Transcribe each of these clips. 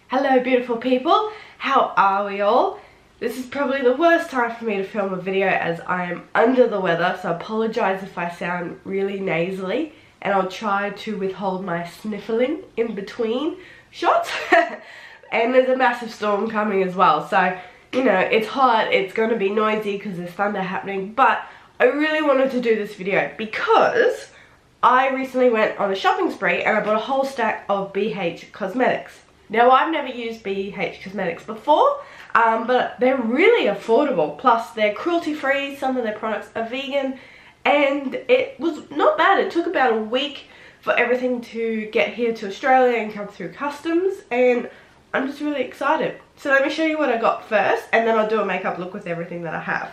Hello beautiful people, how are we all? This is probably the worst time for me to film a video as I am under the weather, so I apologise if I sound really nasally, and I'll try to withhold my sniffling in between shots. And there's a massive storm coming as well, so you know, it's hot, it's going to be noisy because there's thunder happening, but I really wanted to do this video because I recently went on a shopping spree and I bought a whole stack of BH Cosmetics. Now, I've never used BH Cosmetics before, but they're really affordable. Plus, they're cruelty-free, some of their products are vegan, and it was not bad. It took about a week for everything to get here to Australia and come through customs, and I'm just really excited. So let me show you what I got first, and then I'll do a makeup look with everything that I have.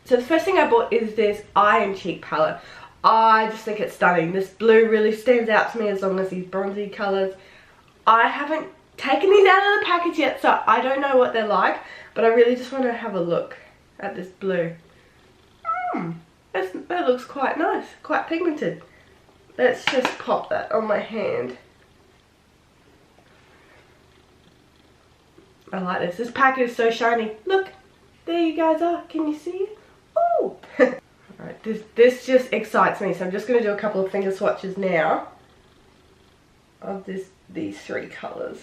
So the first thing I bought is this eye and cheek palette. I just think it's stunning. This blue really stands out to me as long as these bronzy colours. I haven't taken these out of the package yet, so I don't know what they're like, but I really just want to have a look at this blue. That looks quite nice, quite pigmented. Let's just pop that on my hand. I like this. This packet is so shiny. Look, there you guys are. Can you see it? Oh! Alright, this just excites me, so I'm just going to do a couple of finger swatches now of these three colours.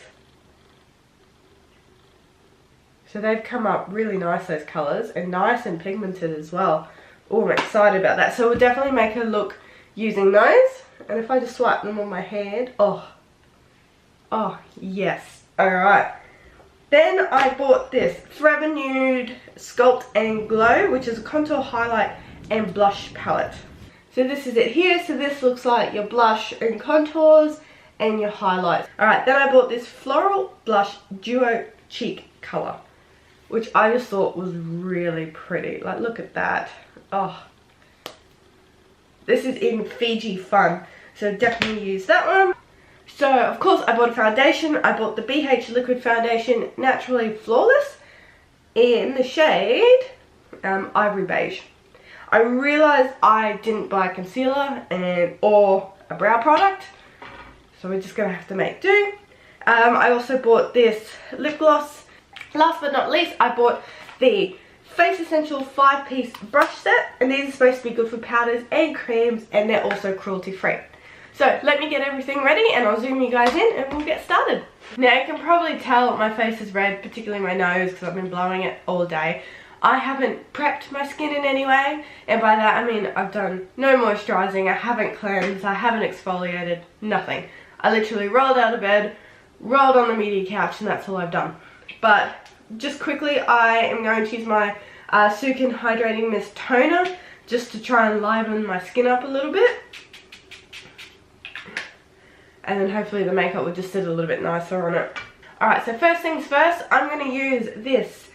So they've come up really nice, those colours, and nice and pigmented as well. Oh, I'm excited about that. So we'll definitely make a look using those. And if I just swipe them on my hand, oh yes. Alright. Then I bought this Forever Nude Sculpt and Glow, which is a contour, highlight and blush palette. So this is it here. So this looks like your blush and contours and your highlights. Alright, then I bought this Floral Blush Duo Cheek colour, which I just thought was really pretty. Like, look at that. Oh, this is in Fiji Fun, so definitely use that one. So of course I bought a foundation. I bought the BH Liquid Foundation Naturally Flawless in the shade Ivory Beige. I realised I didn't buy concealer or a brow product, so we're just going to have to make do. I also bought this lip gloss. Last but not least, I bought the Face Essential 5-piece brush set, and these are supposed to be good for powders and creams, and they're also cruelty free. So let me get everything ready and I'll zoom you guys in and we'll get started. Now you can probably tell my face is red, particularly my nose, because I've been blowing it all day. I haven't prepped my skin in any way, and by that I mean I've done no moisturising, I haven't cleansed, I haven't exfoliated, nothing. I literally rolled out of bed, rolled on the media couch, and that's all I've done. But just quickly, I am going to use my Sukin Hydrating Mist Toner just to try and liven my skin up a little bit. And then hopefully the makeup will just sit a little bit nicer on it. Alright, so first things first, I'm going to use this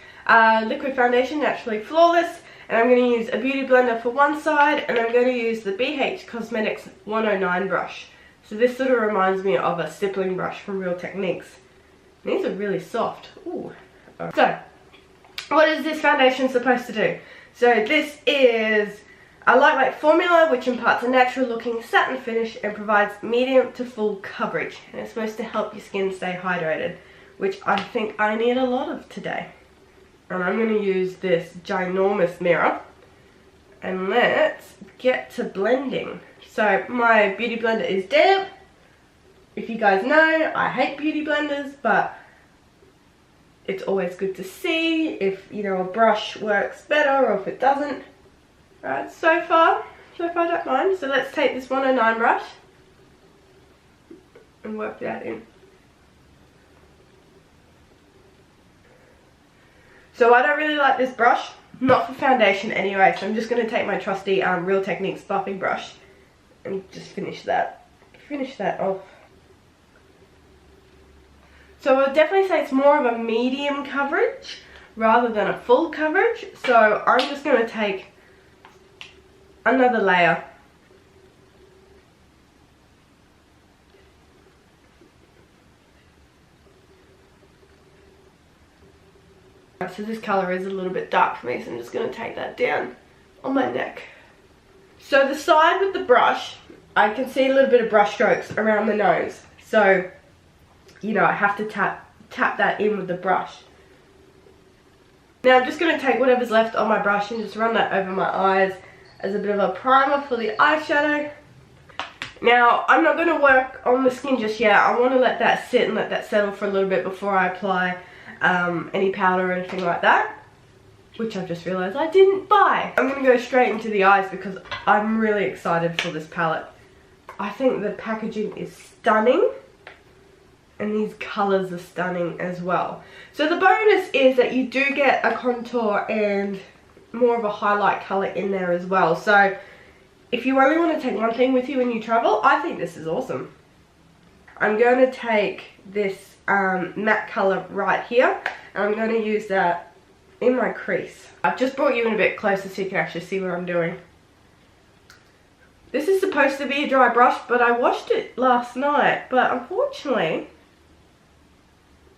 liquid foundation, Naturally Flawless. And I'm going to use a beauty blender for one side, and I'm going to use the BH Cosmetics 109 brush. So this sort of reminds me of a stippling brush from Real Techniques. These are really soft. Ooh. So, what is this foundation supposed to do? So this is a lightweight formula which imparts a natural looking satin finish and provides medium to full coverage. And it's supposed to help your skin stay hydrated, which I think I need a lot of today. And I'm going to use this ginormous mirror. And let's get to blending. So my beauty blender is damp. If you guys know, I hate beauty blenders, but it's always good to see if, you know, a brush works better or if it doesn't. Alright, so far I don't mind. So let's take this 109 brush and work that in. So I don't really like this brush, not for foundation anyway, so I'm just going to take my trusty Real Techniques buffing brush and just finish that off. So I would definitely say it's more of a medium coverage rather than a full coverage. So I'm just going to take another layer. So this colour is a little bit dark for me, so I'm just going to take that down on my neck. So the side with the brush, I can see a little bit of brush strokes around the nose. So, you know, I have to tap tap that in with the brush. Now I'm just going to take whatever's left on my brush and just run that over my eyes as a bit of a primer for the eyeshadow. Now I'm not going to work on the skin just yet. I want to let that sit and let that settle for a little bit before I apply any powder or anything like that, which I've just realised I didn't buy. I'm going to go straight into the eyes because I'm really excited for this palette. I think the packaging is stunning. And these colours are stunning as well. So the bonus is that you do get a contour and more of a highlight colour in there as well. So if you only want to take one thing with you when you travel, I think this is awesome. I'm going to take this matte colour right here. And I'm going to use that in my crease. I've just brought you in a bit closer so you can actually see what I'm doing. This is supposed to be a dry brush, but I washed it last night. But unfortunately,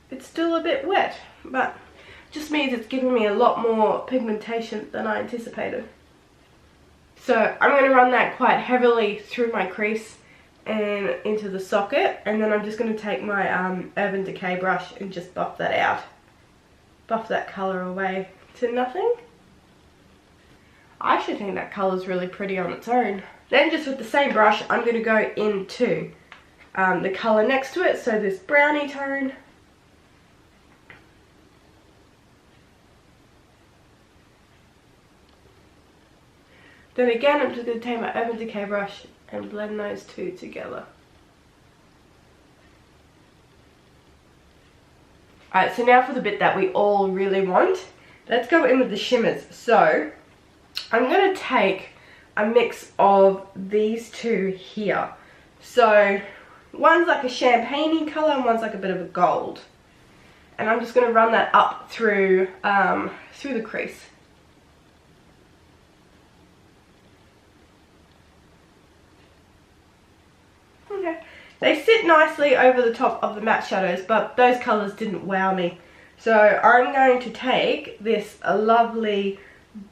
it's still a bit wet, but just means it's giving me a lot more pigmentation than I anticipated. So I'm going to run that quite heavily through my crease and into the socket, and then I'm just going to take my Urban Decay brush and just buff that out. Buff that colour away to nothing. I actually think that colour is really pretty on its own. Then just with the same brush, I'm going to go into the colour next to it, so this brownie tone. Then again, I'm just going to take my Urban Decay brush and blend those two together. Alright, so now for the bit that we all really want. Let's go in with the shimmers. So, I'm going to take a mix of these two here. So, one's like a champagne-y colour and one's like a bit of a gold. And I'm just going to run that up through the crease. Okay. They sit nicely over the top of the matte shadows, but those colours didn't wow me. So I'm going to take this lovely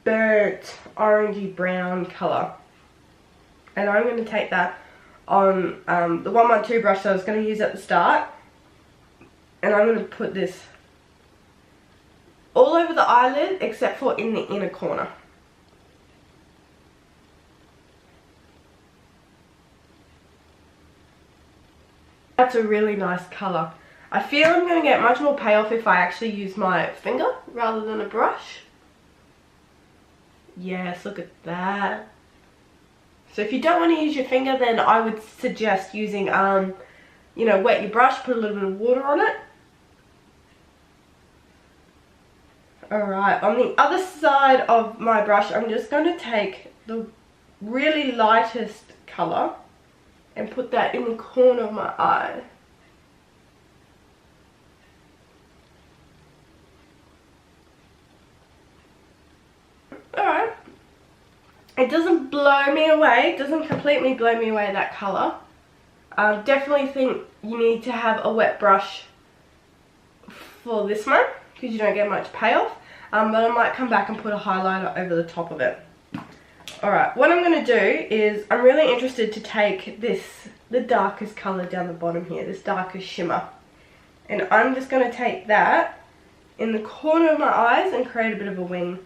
burnt orangey brown colour, and I'm going to take that on the 112 brush that I was going to use at the start, and I'm going to put this all over the eyelid except for in the inner corner. That's a really nice colour. I feel I'm going to get much more payoff if I actually use my finger rather than a brush. Yes, look at that. So if you don't want to use your finger, then I would suggest using, you know, wet your brush, put a little bit of water on it. Alright, on the other side of my brush, I'm just going to take the really lightest colour and put that in the corner of my eye. Alright. It doesn't blow me away, it doesn't completely blow me away, that colour. Definitely think you need to have a wet brush for this one, because you don't get much payoff. But I might come back and put a highlighter over the top of it. Alright, what I'm going to do is, I'm really interested to take this, the darkest colour down the bottom here, this darkest shimmer. And I'm just going to take that in the corner of my eyes and create a bit of a wing.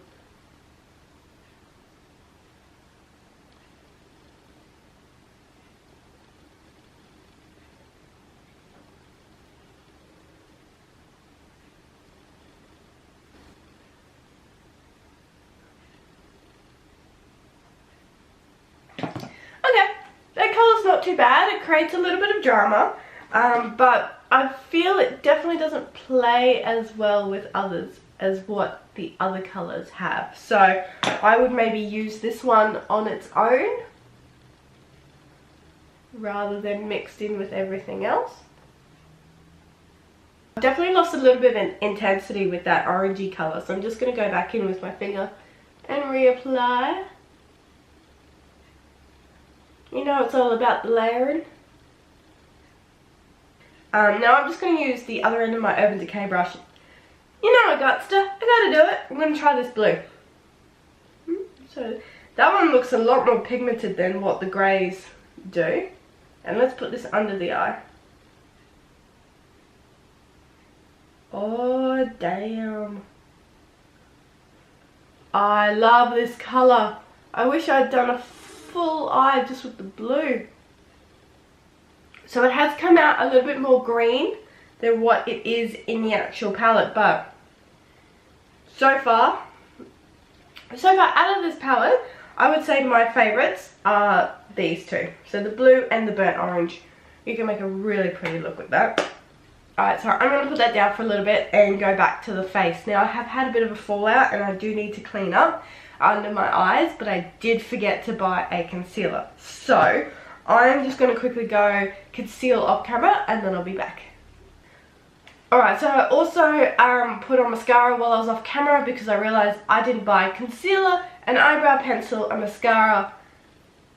Not too bad, it creates a little bit of drama, but I feel it definitely doesn't play as well with others as what the other colours have. So I would maybe use this one on its own rather than mixed in with everything else. I've definitely lost a little bit of intensity with that orangey colour, so I'm just going to go back in with my finger and reapply. You know, it's all about the layering. Now I'm just going to use the other end of my Urban Decay brush. You know I got to do it. I'm going to try this blue. So that one looks a lot more pigmented than what the greys do. And let's put this under the eye. Oh, damn. I love this colour. I wish I'd done a full eye just with the blue. So it has come out a little bit more green than what it is in the actual palette, but so far out of this palette, I would say my favourites are these two. So the blue and the burnt orange. You can make a really pretty look with that. Alright, so I'm going to put that down for a little bit and go back to the face. Now I have had a bit of a fallout and I do need to clean up under my eyes, but I did forget to buy a concealer. So I'm just going to quickly go conceal off camera and then I'll be back. Alright, so I also put on mascara while I was off camera because I realised I didn't buy concealer, an eyebrow pencil, a mascara,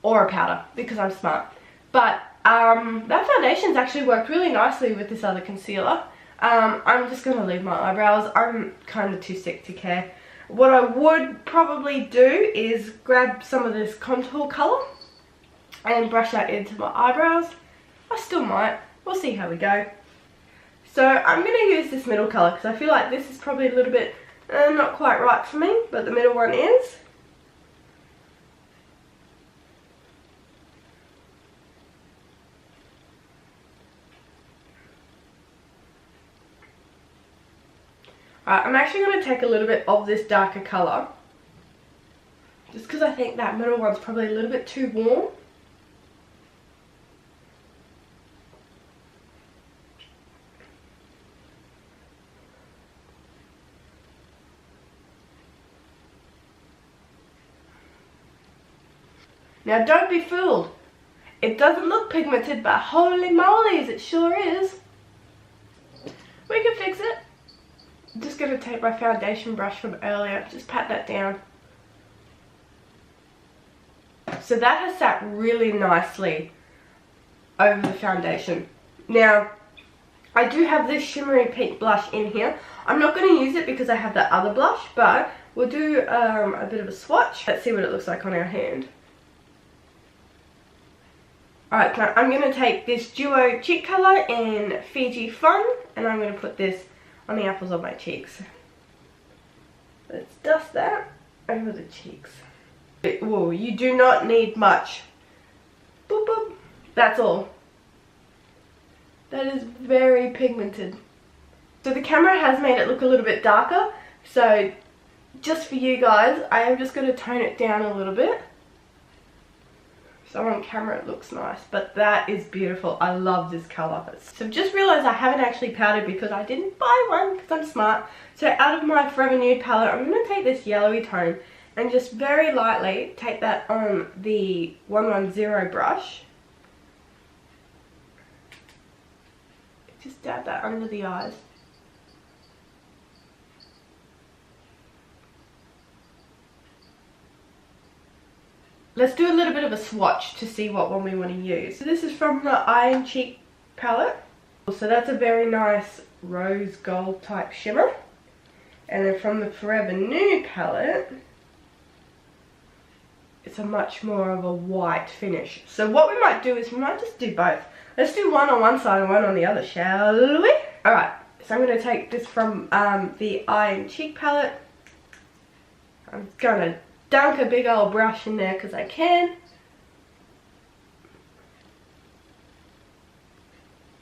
or a powder because I'm smart. But that foundation's actually worked really nicely with this other concealer. I'm just going to leave my eyebrows. I'm kind of too sick to care. What I would probably do is grab some of this contour colour and brush that into my eyebrows. I still might. We'll see how we go. So I'm going to use this middle colour because I feel like this is probably a little bit not quite right for me, but the middle one is. Alright, I'm actually going to take a little bit of this darker colour, just because I think that middle one's probably a little bit too warm. Now don't be fooled, it doesn't look pigmented, but holy mollies, it sure is. We can fix it. I'm just going to take my foundation brush from earlier, just pat that down. So that has sat really nicely over the foundation. Now, I do have this shimmery pink blush in here. I'm not going to use it because I have that other blush, but we'll do a bit of a swatch. Let's see what it looks like on our hand. Alright, now I'm going to take this Duo cheek colour in Fiji Fun, and I'm going to put this on the apples of my cheeks. Let's dust that over the cheeks. Whoa, you do not need much. Boop boop. That's all. That is very pigmented. So the camera has made it look a little bit darker, so just for you guys, I am just going to tone it down a little bit. So on camera it looks nice, but that is beautiful. I love this colour. So I've just realised I haven't actually powdered because I didn't buy one because I'm smart. So out of my Forever Nude palette, I'm going to take this yellowy tone and just very lightly take that on the 110 brush. Just dab that under the eyes. Let's do a little bit of a swatch to see what one we want to use. So this is from the Eye and Cheek palette. So that's a very nice rose gold type shimmer. And then from the Forever Nude palette, it's a much more of a white finish. So what we might do is we might just do both. Let's do one on one side and one on the other, shall we? Alright, so I'm going to take this from the Eye and Cheek palette. I'm going to dunk a big old brush in there because I can.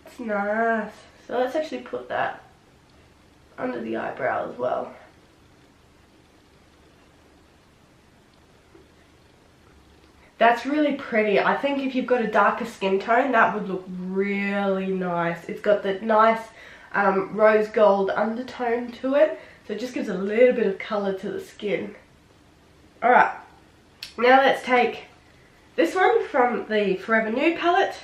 It's nice. So let's actually put that under the eyebrow as well. That's really pretty. I think if you've got a darker skin tone, that would look really nice. It's got the nice rose gold undertone to it, so it just gives a little bit of colour to the skin. Alright, now let's take this one from the Forever Nude palette.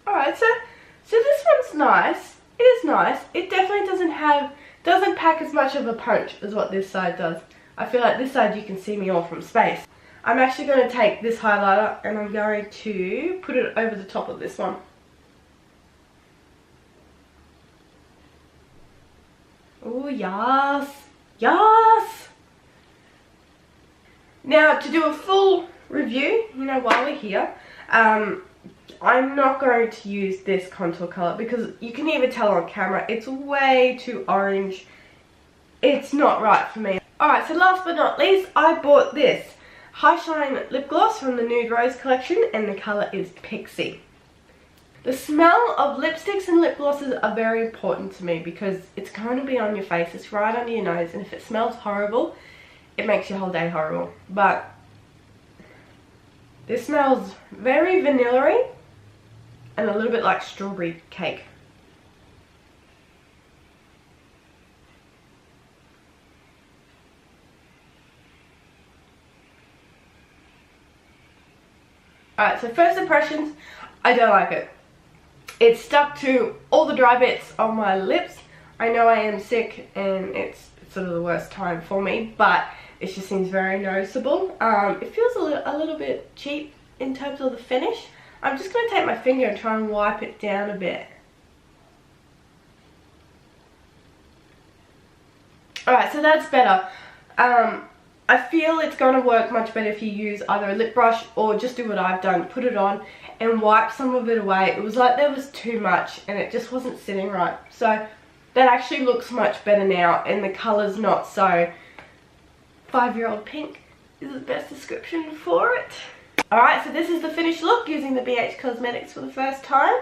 Alright, so this one's nice. It is nice. It definitely doesn't pack as much of a punch as what this side does. I feel like this side you can see me all from space. I'm actually going to take this highlighter and I'm going to put it over the top of this one. Oh, yes. Yes! Now, to do a full review, you know, while we're here. I'm not going to use this contour color because you can even tell on camera it's way too orange. It's not right for me. Alright, so last but not least, I bought this High Shine lip gloss from the Nude Rose collection, and the color is Pixie. The smell of lipsticks and lip glosses are very important to me because it's going to be on your face, it's right under your nose, and if it smells horrible, it makes your whole day horrible. But this smells very vanilla-y and a little bit like strawberry cake. Alright, so first impressions, I don't like it. It's stuck to all the dry bits on my lips. I know I am sick and it's sort of the worst time for me, but it just seems very noticeable. It feels a little bit cheap in terms of the finish. I'm just going to take my finger and try and wipe it down a bit. Alright, so that's better. I feel it's going to work much better if you use either a lip brush or just do what I've done, put it on and wipe some of it away. It was like there was too much and it just wasn't sitting right. So that actually looks much better now, and the colour's not so 5-year-old pink is the best description for it. Alright, so this is the finished look using the BH Cosmetics for the first time.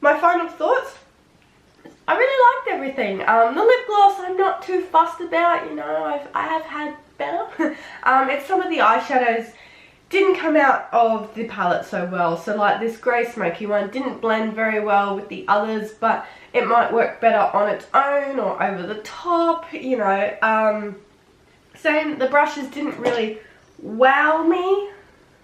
My final thoughts, I really liked everything. The lip gloss I'm not too fussed about, you know, I have had better. It's some of the eyeshadows didn't come out of the palette so well. So like this grey smoky one didn't blend very well with the others, but it might work better on its own or over the top, you know. Same, the brushes didn't really wow me.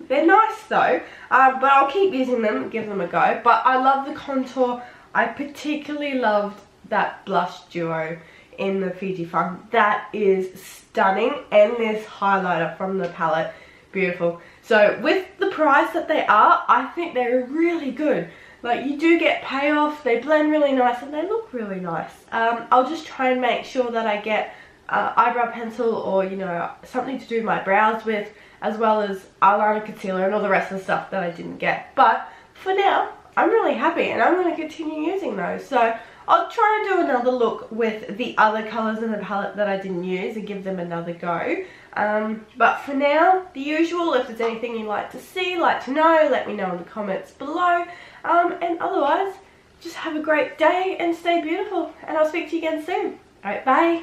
They're nice though, but I'll keep using them, give them a go. But I love the contour. I particularly loved that blush duo in the Fiji Fun. That is stunning, and this highlighter from the palette, beautiful. So with the price that they are, I think they're really good. Like, you do get payoff, they blend really nice and they look really nice. I'll just try and make sure that I get eyebrow pencil or, you know, something to do my brows with, as well as eyeliner, concealer and all the rest of the stuff that I didn't get. But for now, I'm really happy and I'm going to continue using those. So I'll try and do another look with the other colours in the palette that I didn't use and give them another go. But for now, the usual, if there's anything you'd like to see, like to know, let me know in the comments below. And otherwise, just have a great day and stay beautiful. And I'll speak to you again soon. Alright, bye.